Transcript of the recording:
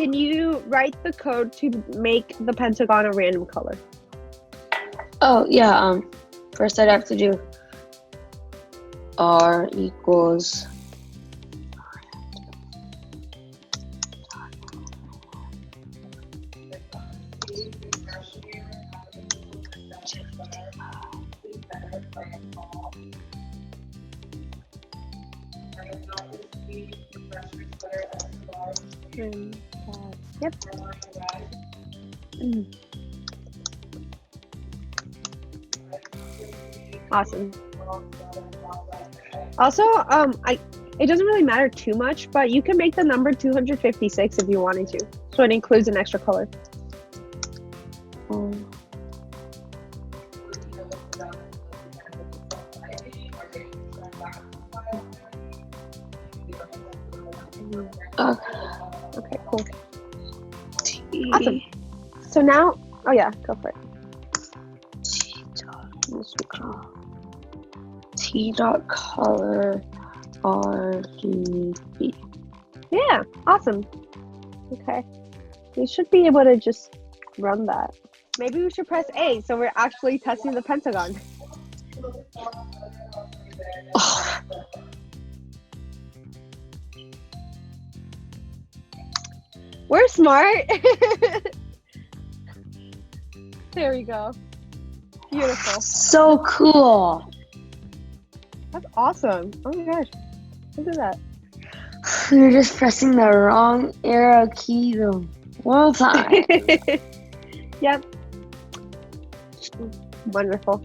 can you write the code to make the pentagon a random color? Oh, yeah. First I'd have to do R equals Yep. Awesome. Also, it doesn't really matter too much, but you can make the number 256 if you wanted to. So it includes an extra color. Okay, cool. Awesome. So now, oh yeah, go for it. T dot color RGB. Yeah, awesome. Okay. We should be able to just run that. Maybe we should press A so we're actually testing the pentagon. Oh. We're smart. There we go. Beautiful. So cool. That's awesome. Oh my gosh. Look at that. You're just pressing the wrong arrow key the whole time. Yep. Wonderful.